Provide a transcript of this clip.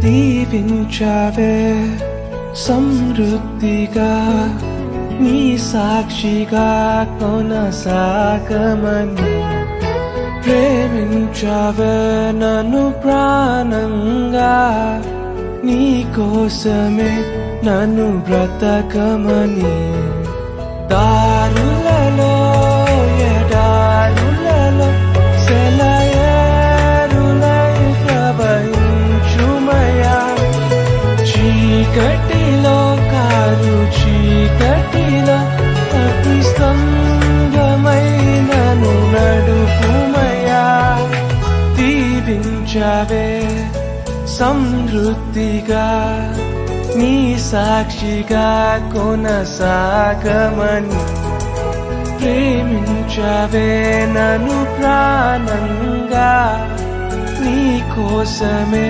దీవించావే సమృద్ధిగా నీ సాక్షిగా కొనసాగమని ప్రేమించావే నన్ను ప్రాణంగా నీ కోసమే నన్ను బ్రతకమని దారులలో ఎడారులలో సెలయేరులై ప్రవహించుమయా చీకటిలో కారు చీకటిలో అగ్ని స్తంభమై నన్ను నడుపుమయా దీవించావే సమృద్ధిగా నీ సాక్షిగా కొనసాగమని ప్రేమించావే నన్ను ప్రాణంగా నీ కోసమే